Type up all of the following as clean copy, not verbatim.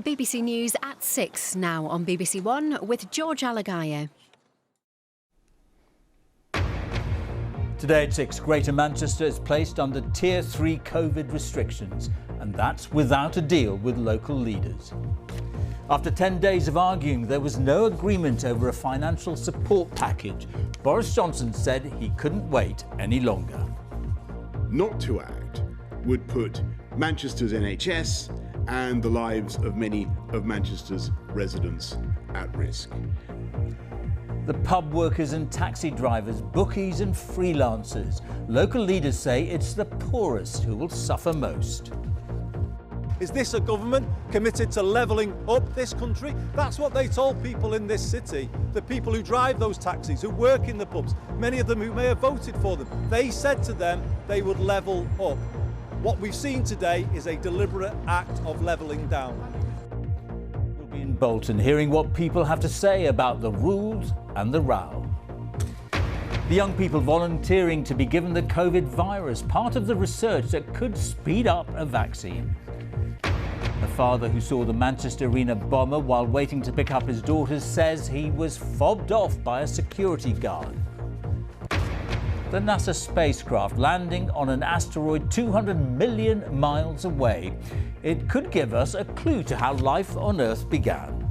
BBC News at 6 now on BBC One with George Alagayo. Today at 6, Greater Manchester is placed under Tier 3 COVID restrictions, and that's without a deal with local leaders. After 10 days of arguing, there was no agreement over a financial support package. Boris Johnson said he couldn't wait any longer. Not to act would put Manchester's NHS and the lives of many of Manchester's residents at risk. The pub workers and taxi drivers, bookies and freelancers. Local leaders say it's the poorest who will suffer most. Is this a government committed to levelling up this country? That's what they told people in this city, the people who drive those taxis, who work in the pubs, many of them who may have voted for them. They said to them they would level up. What we've seen today is a deliberate act of levelling down. We'll be in Bolton hearing what people have to say about the rules and the row. The young people volunteering to be given the COVID virus, part of the research that could speed up a vaccine. A father who saw the Manchester Arena bomber while waiting to pick up his daughters says he was fobbed off by a security guard. The NASA spacecraft landing on an asteroid 200 million miles away. It could give us a clue to how life on Earth began.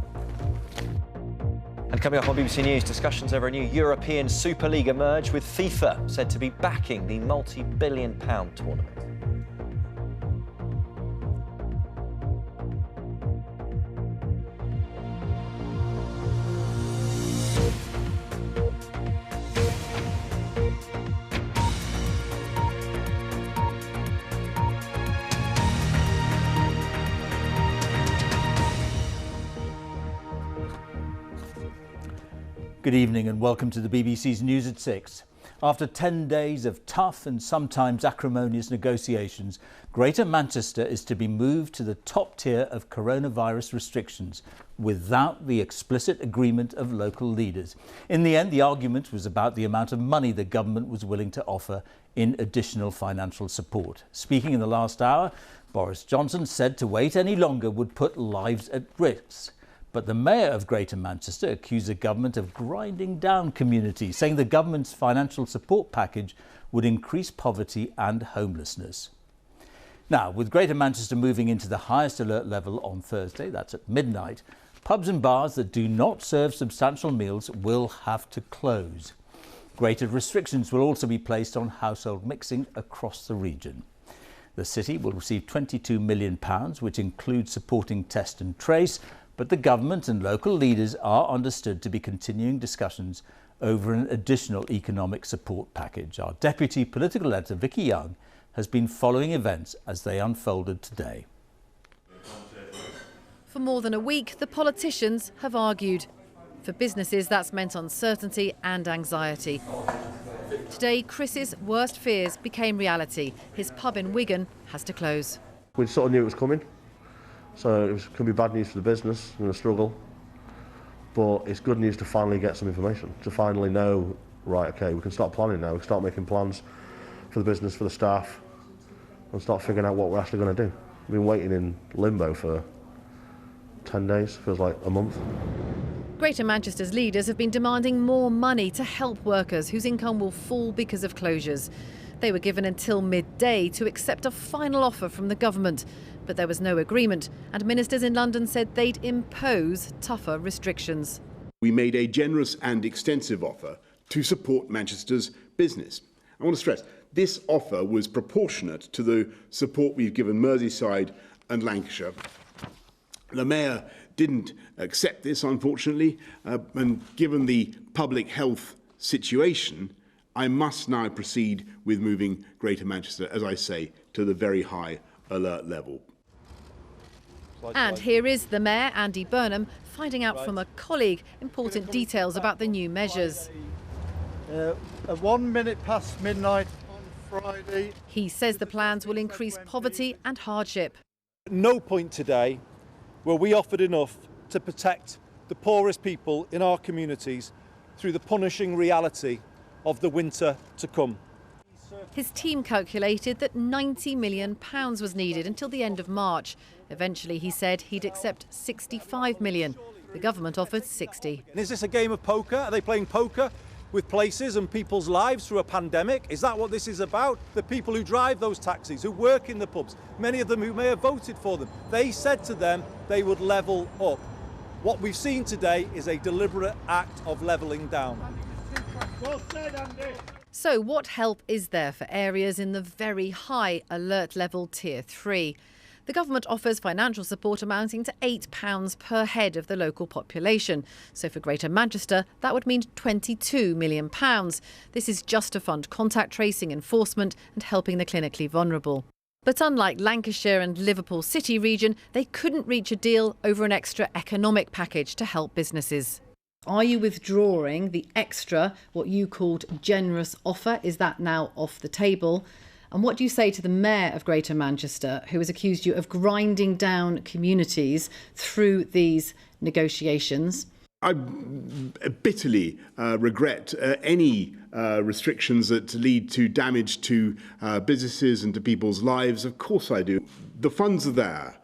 And coming up on BBC News, discussions over a new European Super League emerge, with FIFA said to be backing the multi-billion-pound tournament. Good evening and welcome to the BBC's News at 6. After 10 days of tough and sometimes acrimonious negotiations, Greater Manchester is to be moved to the top tier of coronavirus restrictions without the explicit agreement of local leaders. In the end, the argument was about the amount of money the government was willing to offer in additional financial support. Speaking in the last hour, Boris Johnson said to wait any longer would put lives at risk. But the Mayor of Greater Manchester accused the government of grinding down communities, saying the government's financial support package would increase poverty and homelessness. Now, with Greater Manchester moving into the highest alert level on Thursday, that's at midnight, pubs and bars that do not serve substantial meals will have to close. Greater restrictions will also be placed on household mixing across the region. The city will receive £22 million, which includes supporting Test and Trace, but the government and local leaders are understood to be continuing discussions over an additional economic support package. Our deputy political editor, Vicky Young, has been following events as they unfolded today. For more than a week, the politicians have argued. For businesses, that's meant uncertainty and anxiety. Today, Chris's worst fears became reality. His pub in Wigan has to close. We sort of knew it was coming. So it could be bad news for the business and a struggle, but it's good news to finally get some information, to finally know, right, okay, we can start planning now, we can start making plans for the business, for the staff, and start figuring out what we're actually going to do. We've been waiting in limbo for 10 days, feels like a month. Greater Manchester's leaders have been demanding more money to help workers whose income will fall because of closures. They were given until midday to accept a final offer from the government. But there was no agreement, and ministers in London said they'd impose tougher restrictions. We made a generous and extensive offer to support Manchester's business. I want to stress, this offer was proportionate to the support we've given Merseyside and Lancashire. The Mayor didn't accept this, unfortunately, and given the public health situation, I must now proceed with moving Greater Manchester, as I say, to the very high alert level. And here is the Mayor, Andy Burnham, finding out from a colleague important details about the new measures. At 1 minute past midnight on Friday. He says the plans will increase poverty and hardship. At no point today were we offered enough to protect the poorest people in our communities through the punishing reality of the winter to come. His team calculated that £90 million was needed until the end of March. Eventually, he said he'd accept £65 million. The government offered 60. And is this a game of poker? Are they playing poker with places and people's lives through a pandemic? Is that what this is about? The people who drive those taxis, who work in the pubs, many of them who may have voted for them, they said to them they would level up. What we've seen today is a deliberate act of levelling down. So what help is there for areas in the very high alert level Tier 3? The government offers financial support amounting to £8 per head of the local population. So for Greater Manchester, that would mean £22 million. This is just to fund contact tracing, enforcement and helping the clinically vulnerable. But unlike Lancashire and Liverpool City region, they couldn't reach a deal over an extra economic package to help businesses. Are you withdrawing the extra, what you called generous offer? Is that now off the table? And what do you say to the Mayor of Greater Manchester, who has accused you of grinding down communities through these negotiations? I bitterly regret any restrictions that lead to damage to businesses and to people's lives. Of course I do. The funds are there.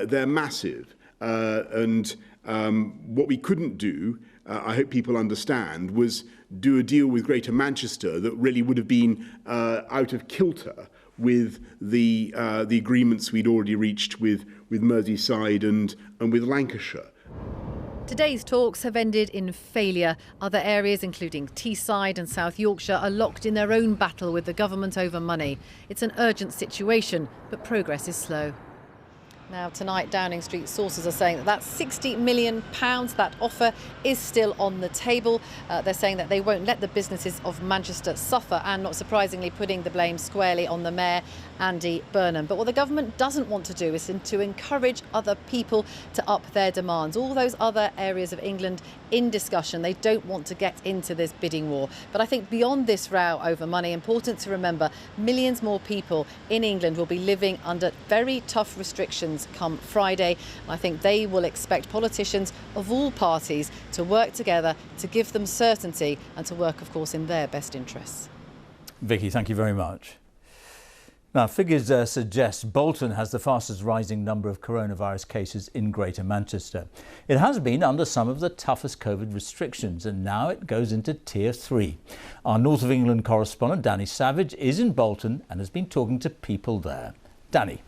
They're massive. And what we couldn't do, I hope people understand, was do a deal with Greater Manchester that really would have been out of kilter with the agreements we'd already reached with Merseyside and with Lancashire. Today's talks have ended in failure. Other areas, including Teesside and South Yorkshire, are locked in their own battle with the government over money. It's an urgent situation, but progress is slow. Now, tonight, Downing Street sources are saying that £60 million, that offer is still on the table. They're saying that they won't let the businesses of Manchester suffer and, not surprisingly, putting the blame squarely on the Mayor, Andy Burnham. But what the government doesn't want to do is to encourage other people to up their demands. All those other areas of England in discussion, they don't want to get into this bidding war. But I think beyond this row over money, important to remember, millions more people in England will be living under very tough restrictions come Friday. I think they will expect politicians of all parties to work together to give them certainty and to work, of course, in their best interests. Vicky, thank you very much. Now, figures suggest Bolton has the fastest rising number of coronavirus cases in Greater Manchester. It has been under some of the toughest COVID restrictions, and now it goes into Tier 3. Our North of England correspondent, Danny Savage, is in Bolton and has been talking to people there. Danny.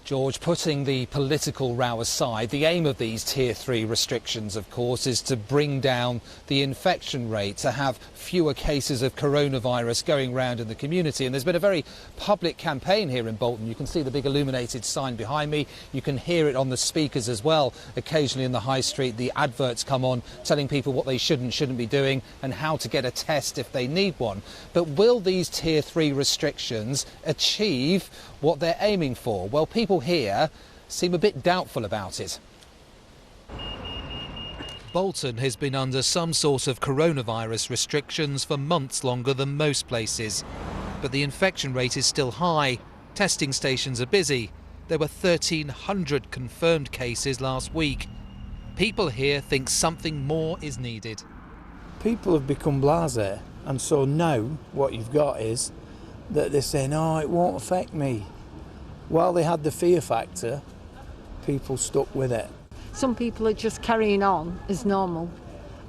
George, putting the political row aside, the aim of these Tier 3 restrictions, of course, is to bring down the infection rate, to have fewer cases of coronavirus going round in the community. And there's been a very public campaign here in Bolton. You can see the big illuminated sign behind me. You can hear it on the speakers as well. Occasionally in the high street, the adverts come on telling people what they shouldn't be doing and how to get a test if they need one. But will these Tier 3 restrictions achieve what they're aiming for? Well, people here seem a bit doubtful about it. Bolton has been under some sort of coronavirus restrictions for months longer than most places. But the infection rate is still high. Testing stations are busy. There were 1,300 confirmed cases last week. People here think something more is needed. People have become blasé, and so now what you've got is that they're saying, oh, it won't affect me. While they had the fear factor, people stuck with it. Some people are just carrying on as normal,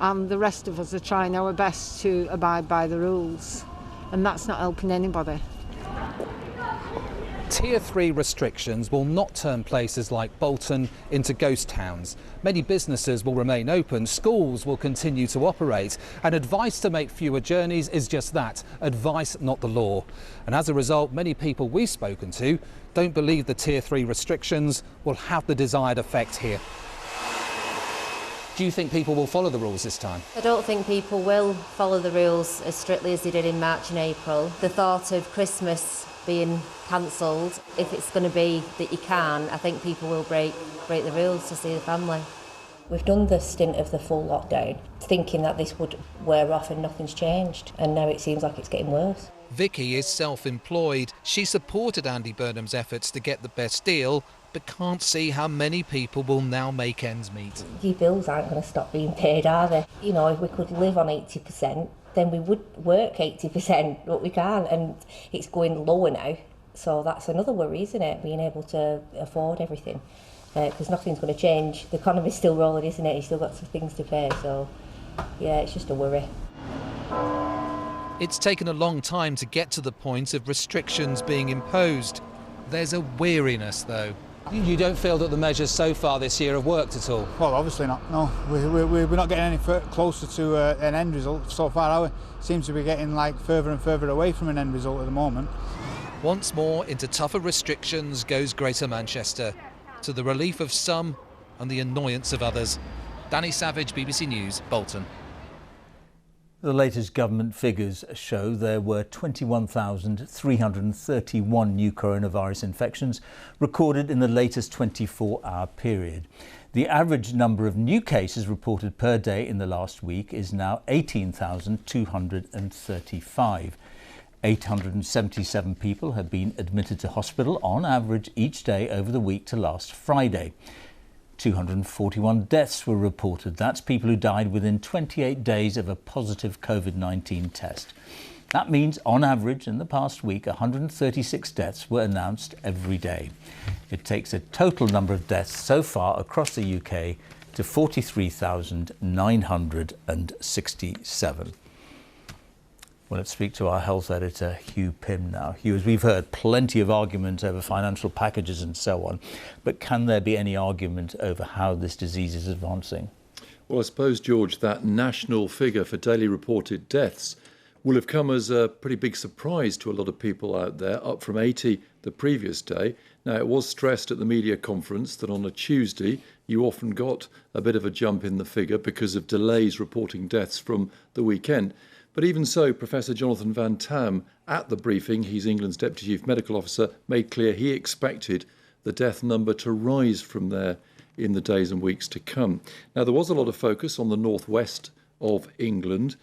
and the rest of us are trying our best to abide by the rules, and that's not helping anybody. Tier 3 restrictions will not turn places like Bolton into ghost towns. Many businesses will remain open, schools will continue to operate, and advice to make fewer journeys is just that, advice, not the law. And as a result, many people we've spoken to don't believe the Tier 3 restrictions will have the desired effect here. Do you think people will follow the rules this time? I don't think people will follow the rules as strictly as they did in March and April. The thought of Christmas being cancelled, if it's going to be that you can, I think people will break the rules to see the family. We've done the stint of the full lockdown, thinking that this would wear off and nothing's changed, and now it seems like it's getting worse. Vicky is self-employed. She supported Andy Burnham's efforts to get the best deal, but can't see how many people will now make ends meet. Your bills aren't going to stop being paid, are they? You know, if we could live on 80%, then we would work 80%, but we can't, and it's going lower now. So that's another worry, isn't it? Being able to afford everything, because nothing's going to change. The economy's still rolling, isn't it? You've still got some things to pay, so yeah, it's just a worry. It's taken a long time to get to the point of restrictions being imposed. There's a weariness, though. You don't feel that the measures so far this year have worked at all? Well, obviously not. No, we're not getting any closer to an end result so far. Seems to be getting like further and further away from an end result at the moment. Once more into tougher restrictions goes Greater Manchester, to the relief of some and the annoyance of others. Danny Savage, BBC News, Bolton. The latest government figures show there were 21,331 new coronavirus infections recorded in the latest 24-hour period. The average number of new cases reported per day in the last week is now 18,235. 877 people have been admitted to hospital on average each day over the week to last Friday. 241 deaths were reported. That's people who died within 28 days of a positive COVID-19 test. That means, on average, in the past week, 136 deaths were announced every day. It takes a total number of deaths so far across the UK to 43,967. Well, let's speak to our health editor, Hugh Pym now. Hugh, as we've heard, plenty of argument over financial packages and so on, but can there be any argument over how this disease is advancing? Well, I suppose, George, that national figure for daily reported deaths will have come as a pretty big surprise to a lot of people out there, up from 80 the previous day. Now, it was stressed at the media conference that on a Tuesday, you often got a bit of a jump in the figure because of delays reporting deaths from the weekend. But even so, Professor Jonathan Van Tam, at the briefing, he's England's Deputy Chief Medical Officer, made clear he expected the death number to rise from there in the days and weeks to come. Now, there was a lot of focus on the northwest of England.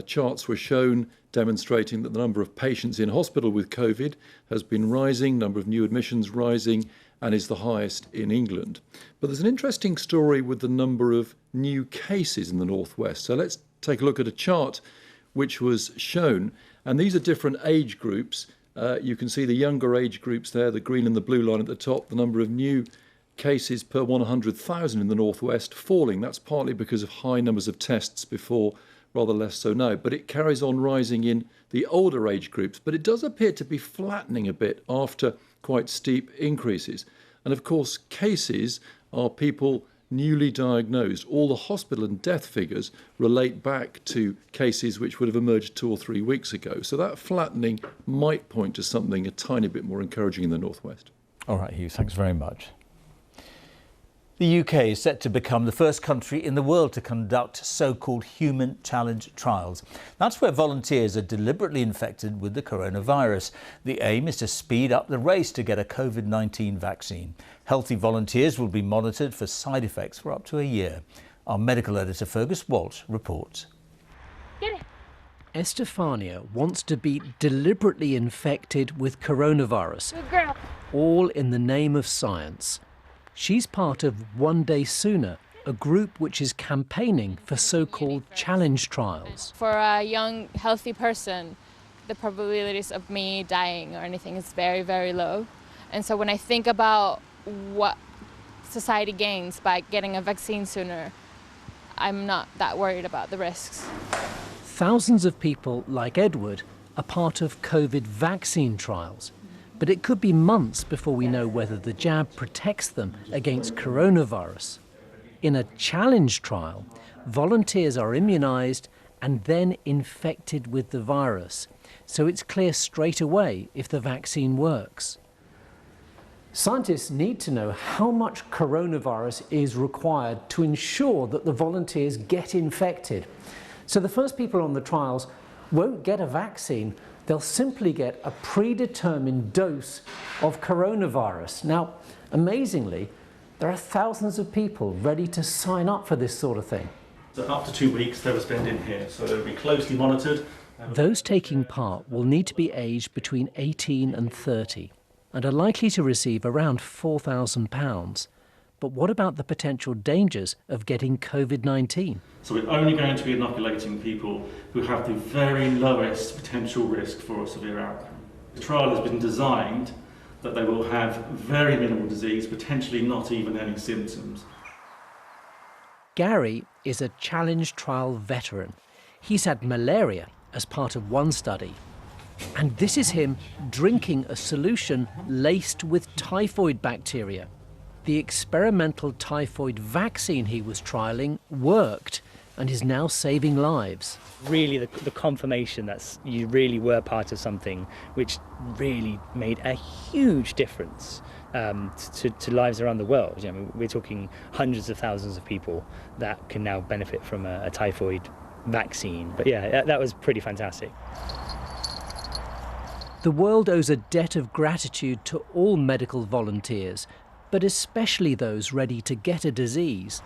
Charts were shown demonstrating that the number of patients in hospital with COVID has been rising, number of new admissions rising, and is the highest in England. But there's an interesting story with the number of new cases in the northwest. So let's take a look at a chart which was shown, and these are different age groups. You can see the younger age groups there, the green and the blue line at the top, the number of new cases per 100,000 in the northwest falling. That's partly because of high numbers of tests before, rather less so now, but it carries on rising in the older age groups, but it does appear to be flattening a bit after quite steep increases. And of course, cases are people newly diagnosed. All the hospital and death figures relate back to cases which would have emerged 2 or 3 weeks ago. So that flattening might point to something a tiny bit more encouraging in the northwest. All right, Hugh, thanks very much. The UK is set to become the first country in the world to conduct so-called human challenge trials. That's where volunteers are deliberately infected with the coronavirus. The aim is to speed up the race to get a COVID-19 vaccine. Healthy volunteers will be monitored for side effects for up to a year. Our medical editor Fergus Walsh reports. Estefania wants to be deliberately infected with coronavirus, all in the name of science. She's part of One Day Sooner, a group which is campaigning for so-called challenge trials. For a young, healthy person, the probabilities of me dying or anything is very, very low. And so when I think about what society gains by getting a vaccine sooner, I'm not that worried about the risks. Thousands of people like Edward are part of COVID vaccine trials. But it could be months before we know whether the jab protects them against coronavirus. In a challenge trial, volunteers are immunised and then infected with the virus, so it's clear straight away if the vaccine works. Scientists need to know how much coronavirus is required to ensure that the volunteers get infected. So the first people on the trials won't get a vaccine. They'll simply get a predetermined dose of coronavirus. Now, amazingly, there are thousands of people ready to sign up for this sort of thing. So after 2 weeks, they were spent in here, so they'll be closely monitored. Those taking part will need to be aged between 18 and 30 and are likely to receive around £4,000. But what about the potential dangers of getting COVID-19? So we're only going to be inoculating people who have the very lowest potential risk for a severe outcome. The trial has been designed that they will have very minimal disease, potentially not even any symptoms. Gary is a challenge trial veteran. He's had malaria as part of one study. And this is him drinking a solution laced with typhoid bacteria. The experimental typhoid vaccine he was trialling worked and is now saving lives. Really the confirmation that you really were part of something which really made a huge difference to lives around the world. I mean, we're talking hundreds of thousands of people that can now benefit from a typhoid vaccine. But yeah, that was pretty fantastic. The world owes a debt of gratitude to all medical volunteers, but especially those ready to get a disease.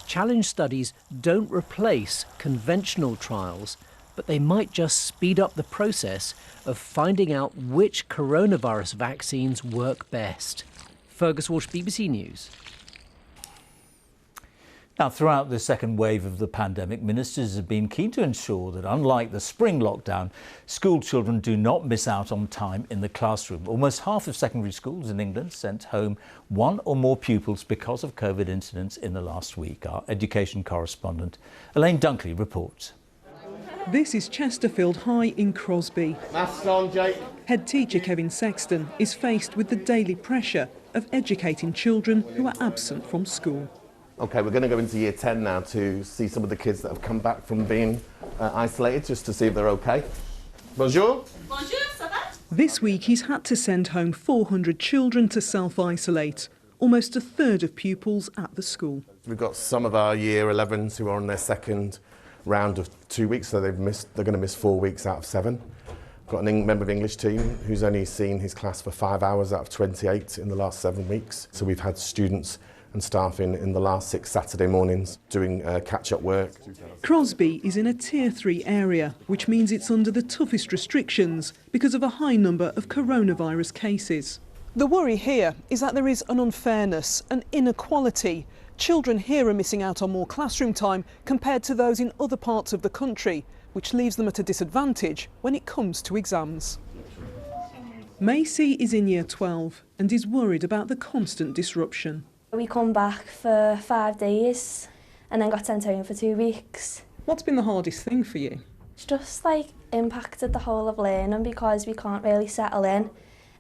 Challenge studies don't replace conventional trials, but they might just speed up the process of finding out which coronavirus vaccines work best. Fergus Walsh, BBC News. Now, throughout the second wave of the pandemic, ministers have been keen to ensure that, unlike the spring lockdown, school children do not miss out on time in the classroom. Almost half of secondary schools in England sent home one or more pupils because of COVID incidents in the last week. Our education correspondent Elaine Dunkley reports. This is Chesterfield High in Crosby. Masks on, Jake. Head teacher Kevin Sexton is faced with the daily pressure of educating children who are absent from school. OK, we're going to go into year 10 now to see some of the kids that have come back from being isolated, just to see if they're OK. Bonjour. Bonjour, ça va? This week he's had to send home 400 children to self-isolate, almost a third of pupils at the school. We've got some of our year 11s who are on their second round of 2 weeks, so they're going to miss 4 weeks out of 7. Got a member of the English team who's only seen his class for 5 hours out of 28 in the last 7 weeks. So we've had students and staff in the last 6 Saturday mornings doing catch-up work. Crosby is in a Tier 3 area, which means it's under the toughest restrictions because of a high number of coronavirus cases. The worry here is that there is an unfairness, an inequality. Children here are missing out on more classroom time compared to those in other parts of the country, which leaves them at a disadvantage when it comes to exams. Macy is in Year 12 and is worried about the constant disruption. We come back for 5 days and then got sent home for 2 weeks. What's been the hardest thing for you? It's just impacted the whole of learning because we can't really settle in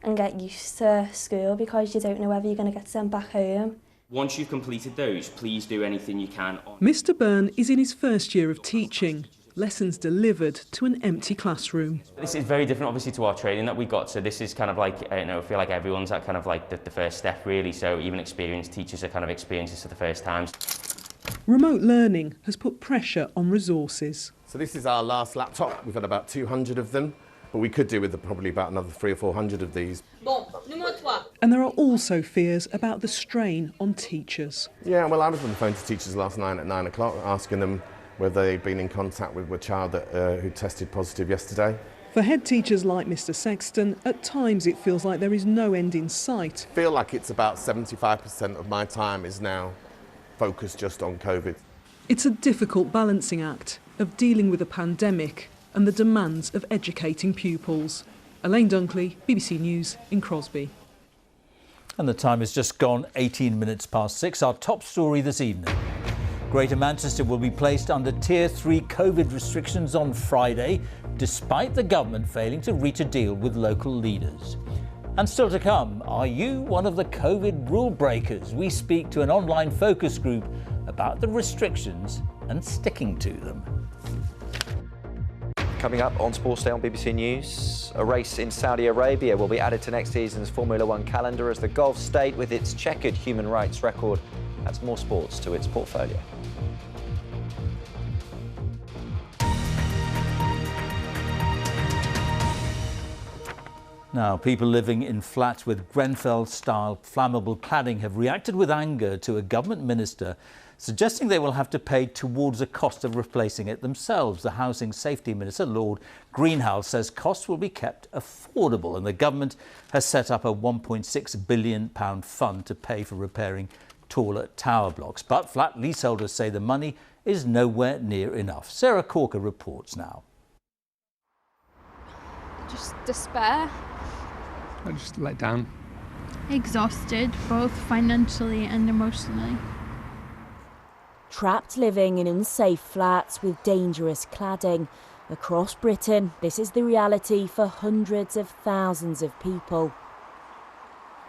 and get used to school because you don't know whether you're going to get sent back home. Once you've completed those, please do anything you can. Mr. Byrne is in his first year of teaching. Lessons delivered to an empty classroom. This is very different, obviously, to our training that we got. So this is kind of like, I feel like everyone's at kind of like the first step, really. So even experienced teachers are kind of experiencing this for the first time. Remote learning has put pressure on resources. So this is our last laptop. We've had about 200 of them, but we could do with probably about another 300 or 400 of these. And there are also fears about the strain on teachers. Yeah, well, I was on the phone to teachers last night at 9 o'clock asking them whether they'd been in contact with a child who tested positive yesterday. For head teachers like Mr. Sexton, at times it feels like there is no end in sight. I feel like it's about 75% of my time is now focused just on COVID. It's a difficult balancing act of dealing with a pandemic and the demands of educating pupils. Elaine Dunkley, BBC News in Crosby. And the time has just gone 18 minutes past 6. Our top story this evening. Greater Manchester will be placed under Tier 3 COVID restrictions on Friday, despite the government failing to reach a deal with local leaders. And still to come, are you one of the COVID rule breakers? We speak to an online focus group about the restrictions and sticking to them. Coming up on Sports Day on BBC News, a race in Saudi Arabia will be added to next season's Formula One calendar as the Gulf state, with its checkered human rights record, adds more sports to its portfolio. Now, people living in flats with Grenfell-style flammable cladding have reacted with anger to a government minister suggesting they will have to pay towards the cost of replacing it themselves. The Housing Safety Minister, Lord Greenhalgh, says costs will be kept affordable, and the government has set up a £1.6 billion fund to pay for repairing taller tower blocks. But flat leaseholders say the money is nowhere near enough. Sarah Corker reports now. Just despair. I'm just let down. Exhausted, both financially and emotionally. Trapped living in unsafe flats with dangerous cladding. Across Britain, this is the reality for hundreds of thousands of people.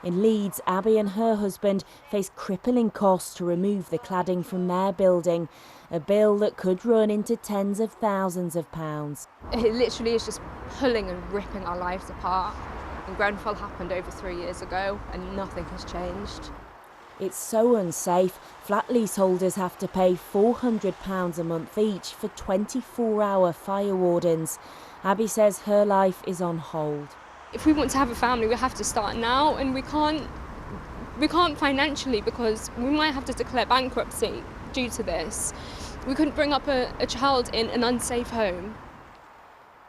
In Leeds, Abby and her husband face crippling costs to remove the cladding from their building, a bill that could run into tens of thousands of pounds. It literally is just pulling and ripping our lives apart. And Grenfell happened over 3 years ago and nothing has changed. It's so unsafe, flat leaseholders have to pay £400 a month each for 24-hour fire wardens. Abby says her life is on hold. If we want to have a family, we have to start now, and we can't financially, because we might have to declare bankruptcy due to this. We couldn't bring up a child in an unsafe home.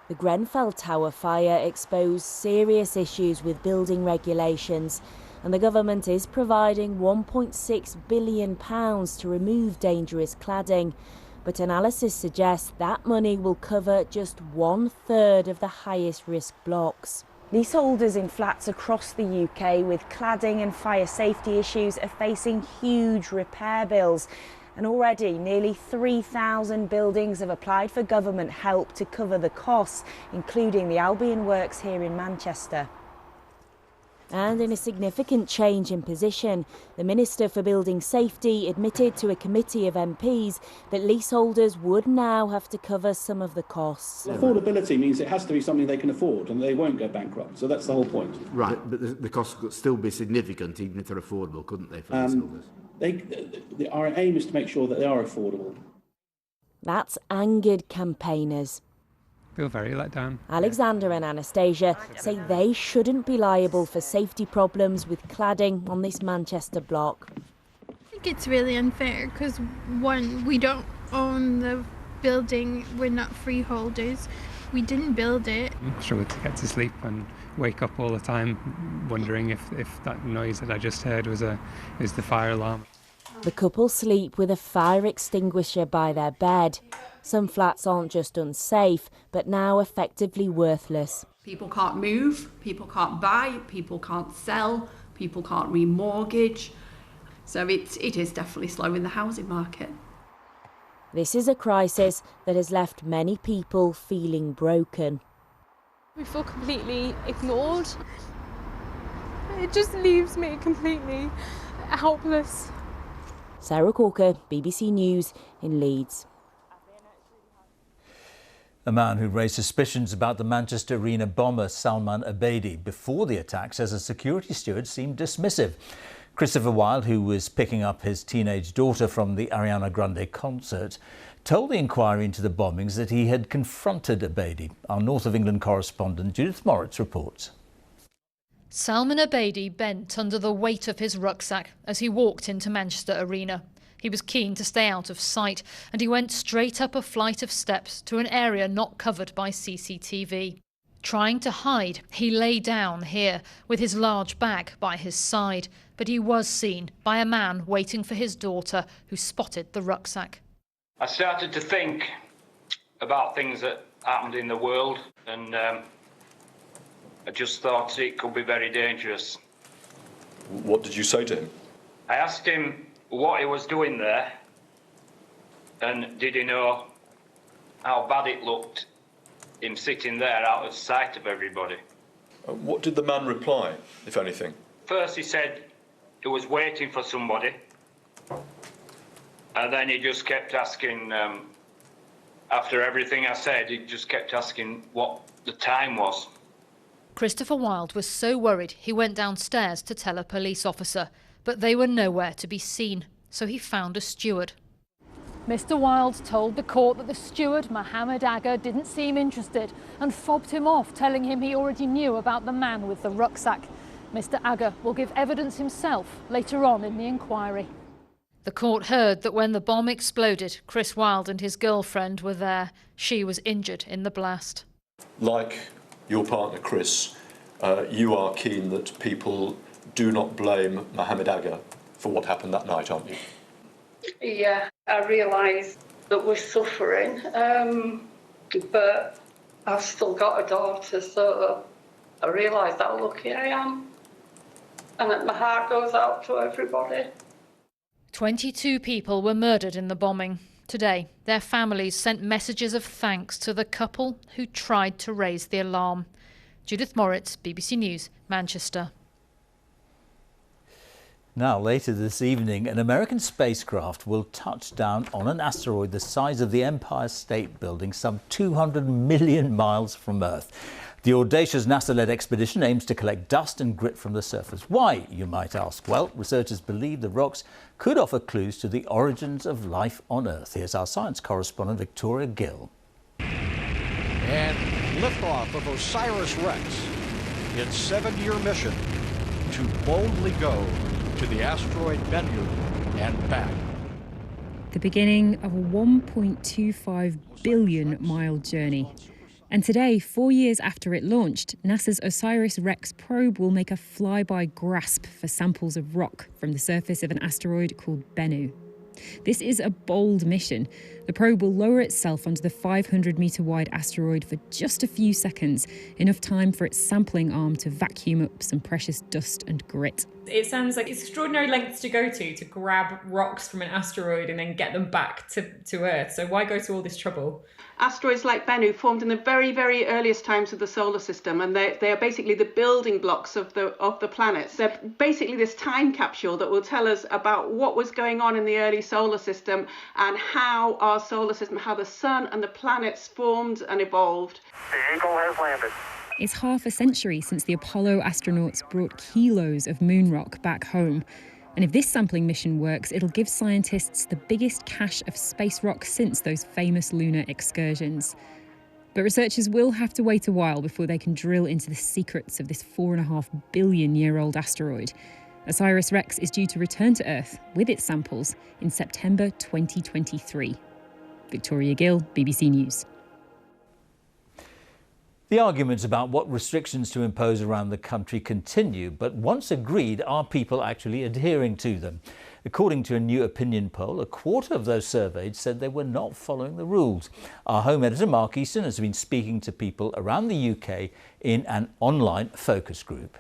The Grenfell Tower fire exposed serious issues with building regulations, and the government is providing £1.6 billion to remove dangerous cladding. But analysis suggests that money will cover just 1/3 of the highest risk blocks. Leaseholders in flats across the UK with cladding and fire safety issues are facing huge repair bills. And already nearly 3,000 buildings have applied for government help to cover the costs, including the Albion Works here in Manchester. And in a significant change in position, the Minister for Building Safety admitted to a committee of MPs that leaseholders would now have to cover some of the costs. Affordability means it has to be something they can afford and they won't go bankrupt, so that's the whole point. Right, but the costs could still be significant even if they're affordable, couldn't they, for leaseholders? Our aim is to make sure that they are affordable. That's angered campaigners. Feel very let down. Alexander and Anastasia say they shouldn't be liable for safety problems with cladding on this Manchester block. I think it's really unfair because, one, we don't own the building, we're not freeholders, we didn't build it. I struggle to get to sleep and wake up all the time wondering if that noise that I just heard is the fire alarm. The couple sleep with a fire extinguisher by their bed. Some flats aren't just unsafe, but now effectively worthless. People can't move, people can't buy, people can't sell, people can't remortgage. So it is definitely slowing the housing market. This is a crisis that has left many people feeling broken. We feel completely ignored. It just leaves me completely helpless. Sarah Corker, BBC News in Leeds. A man who raised suspicions about the Manchester Arena bomber Salman Abedi before the attack says a security steward seemed dismissive. Christopher Wilde, who was picking up his teenage daughter from the Ariana Grande concert, told the inquiry into the bombings that he had confronted Abedi. Our North of England correspondent Judith Moritz reports. Salman Abedi bent under the weight of his rucksack as he walked into Manchester Arena. He was keen to stay out of sight, and he went straight up a flight of steps to an area not covered by CCTV. Trying to hide, he lay down here with his large bag by his side, but he was seen by a man waiting for his daughter who spotted the rucksack. I started to think about things that happened in the world, and I just thought it could be very dangerous. What did you say to him? I asked him what he was doing there, and did he know how bad it looked, him sitting there out of sight of everybody. What did the man reply, if anything? First he said he was waiting for somebody, and then he just kept asking, after everything I said, he just kept asking what the time was. Christopher Wilde was so worried he went downstairs to tell a police officer, but they were nowhere to be seen, so he found a steward. Mr. Wilde told the court that the steward, Mohammed Agha, didn't seem interested and fobbed him off, telling him he already knew about the man with the rucksack. Mr. Agha will give evidence himself later on in the inquiry. The court heard that when the bomb exploded, Chris Wilde and his girlfriend were there. She was injured in the blast. Like your partner Chris, you are keen that people do not blame Mohammed Agha for what happened that night, aren't you? Yeah, I realise that we're suffering, but I've still got a daughter, so I realise how lucky I am, and that my heart goes out to everybody. 22 people were murdered in the bombing. Today, their families sent messages of thanks to the couple who tried to raise the alarm. Judith Moritz, BBC News, Manchester. Now, later this evening, an American spacecraft will touch down on an asteroid the size of the Empire State Building, some 200 million miles from Earth. The audacious NASA-led expedition aims to collect dust and grit from the surface. Why, you might ask? Well, researchers believe the rocks could offer clues to the origins of life on Earth. Here's our science correspondent, Victoria Gill. And liftoff of OSIRIS-REx, its 7-year mission to boldly go to the asteroid Bennu and back. The beginning of a 1.25 billion mile journey. And today, 4 years after it launched, NASA's OSIRIS-REx probe will make a flyby grasp for samples of rock from the surface of an asteroid called Bennu. This is a bold mission. The probe will lower itself onto the 500-metre wide asteroid for just a few seconds, enough time for its sampling arm to vacuum up some precious dust and grit. It sounds like it's extraordinary lengths to go to grab rocks from an asteroid and then get them back to Earth. So why go to all this trouble? Asteroids like Bennu formed in the very, very earliest times of the solar system, and they are basically the building blocks of the planets. They're basically this time capsule that will tell us about what was going on in the early solar system and how our solar system, how the sun and the planets formed and evolved. The Eagle has landed. It's half a century since the Apollo astronauts brought kilos of moon rock back home. And if this sampling mission works, it'll give scientists the biggest cache of space rock since those famous lunar excursions. But researchers will have to wait a while before they can drill into the secrets of this 4.5 billion-year-old asteroid. OSIRIS-REx is due to return to Earth with its samples in September 2023. Victoria Gill, BBC News. The arguments about what restrictions to impose around the country continue, but once agreed, are people actually adhering to them? According to a new opinion poll, a quarter of those surveyed said they were not following the rules. Our home editor, Mark Easton, has been speaking to people around the UK in an online focus group.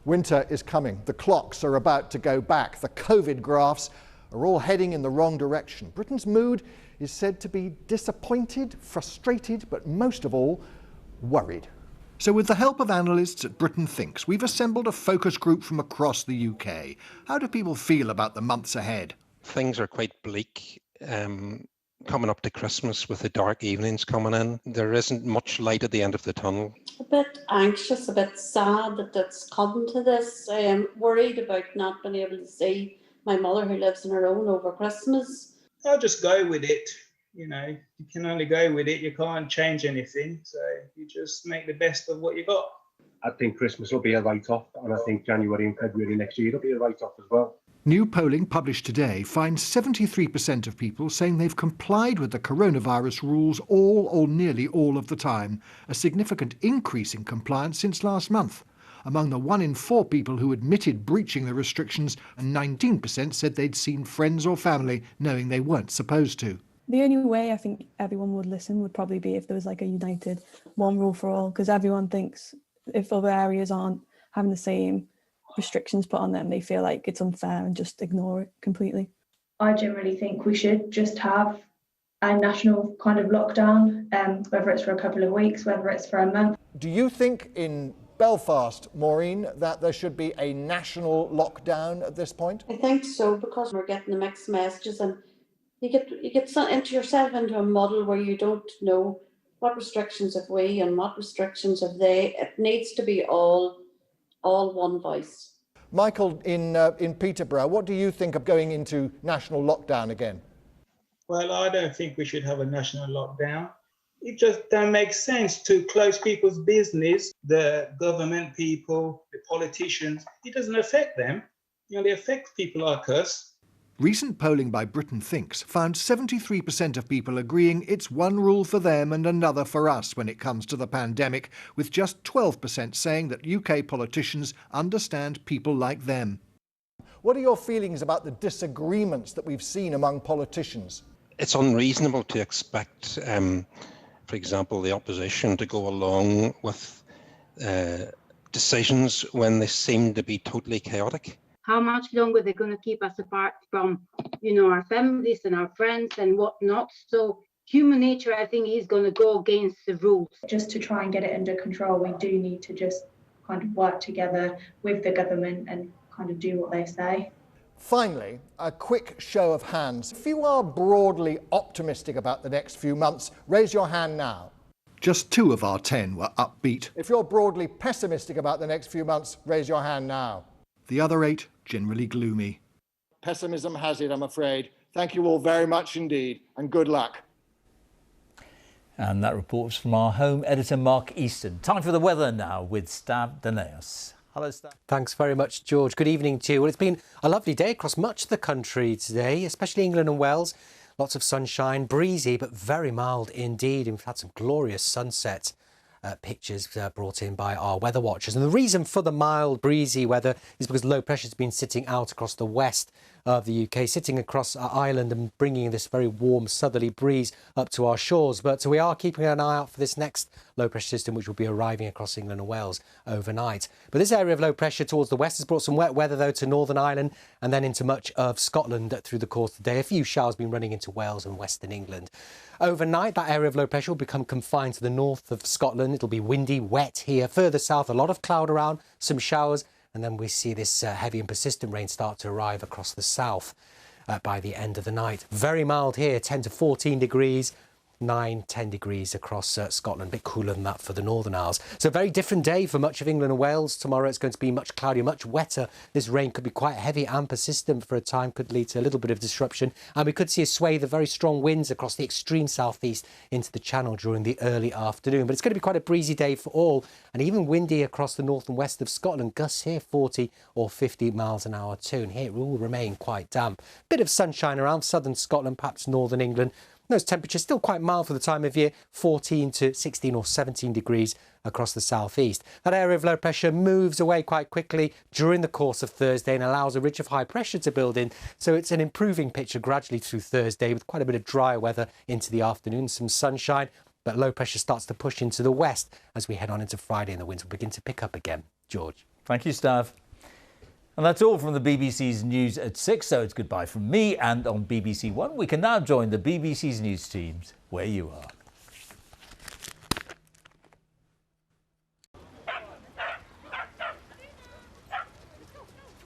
Winter is coming. The clocks are about to go back. The COVID graphs are all heading in the wrong direction. Britain's mood is said to be disappointed, frustrated, but most of all, worried. So with the help of analysts at Britain Thinks, we've assembled a focus group from across the UK. How do people feel about the months ahead? Things are quite bleak. Coming up to Christmas with the dark evenings coming in, there isn't much light at the end of the tunnel. A bit anxious, a bit sad that it's come to this. I am worried about not being able to see my mother who lives on her own over Christmas. I'll just go with it. You know, you can only go with it. You can't change anything. So you just make the best of what you got. I think Christmas will be a write-off, and I think January and February next year will be a write-off as well. New polling published today finds 73% of people saying they've complied with the coronavirus rules all or nearly all of the time, a significant increase in compliance since last month. Among the 1 in 4 people who admitted breaching the restrictions, 19% said they'd seen friends or family knowing they weren't supposed to. The only way I think everyone would listen would probably be if there was like a united one rule for all, because everyone thinks if other areas aren't having the same restrictions put on them, they feel like it's unfair and just ignore it completely. I generally think we should just have a national kind of lockdown, whether it's for a couple of weeks, whether it's for a month. Do you think in Belfast, Maureen, that there should be a national lockdown at this point? I think so, because we're getting the mixed messages and you get into yourself into a muddle where you don't know what restrictions have we and what restrictions have they. It needs to be all one voice. Michael, in Peterborough, what do you think of going into national lockdown again? Well, I don't think we should have a national lockdown. It just don't make sense to close people's business, the government people, the politicians. It doesn't affect them. It only affects people like us. Recent polling by Britain Thinks found 73% of people agreeing it's one rule for them and another for us when it comes to the pandemic, with just 12% saying that UK politicians understand people like them. What are your feelings about the disagreements that we've seen among politicians? It's unreasonable to expect, for example, the opposition to go along with decisions when they seem to be totally chaotic. How much longer they're going to keep us apart from, our families and our friends and whatnot. So human nature, I think, is going to go against the rules. Just to try and get it under control, we do need to just kind of work together with the government and kind of do what they say. Finally, a quick show of hands. If you are broadly optimistic about the next few months, raise your hand now. Just 2 of our 10 were upbeat. If you're broadly pessimistic about the next few months, raise your hand now. The other 8 generally gloomy. Pessimism has it, I'm afraid. Thank you all very much indeed, and good luck. And that report was from our home editor, Mark Easton. Time for the weather now with Stav Danaeus. Hello, Stav. Thanks very much, George. Good evening to you. Well, it's been a lovely day across much of the country today, especially England and Wales. Lots of sunshine, breezy, but very mild indeed. And we've had some glorious sunset pictures brought in by our weather watchers. And the reason for the mild, breezy weather is because low pressure has been sitting out across the west of the UK, sitting across our island and bringing this very warm southerly breeze up to our shores. But we are keeping an eye out for this next low pressure system, which will be arriving across England and Wales overnight. But this area of low pressure towards the west has brought some wet weather, though, to Northern Ireland and then into much of Scotland through the course of the day. A few showers been running into Wales and western England. Overnight, that area of low pressure will become confined to the north of Scotland. It'll be windy, wet here. Further south, a lot of cloud around, some showers. And then we see this heavy and persistent rain start to arrive across the south by the end of the night. Very mild here, 10 to 14 degrees. 9-10 degrees across Scotland, a bit cooler than that for the Northern Isles. So a very different day for much of England and Wales. Tomorrow it's going to be much cloudier, much wetter. This rain could be quite heavy and persistent for a time, could lead to a little bit of disruption. And we could see a swathe of very strong winds across the extreme southeast into the Channel during the early afternoon. But it's going to be quite a breezy day for all, and even windy across the north and west of Scotland. Gusts here 40 or 50 miles an hour too. And here it will remain quite damp. Bit of sunshine around southern Scotland, perhaps northern England. Those temperatures still quite mild for the time of year, 14 to 16 or 17 degrees across the southeast. That area of low pressure moves away quite quickly during the course of Thursday and allows a ridge of high pressure to build in. So it's an improving picture gradually through Thursday with quite a bit of dry weather into the afternoon, some sunshine, but low pressure starts to push into the west as we head on into Friday and the winds will begin to pick up again. George. Thank you, Stav. And that's all from the BBC's News at 6, so it's goodbye from me. And on BBC One, we can now join the BBC's news teams where you are.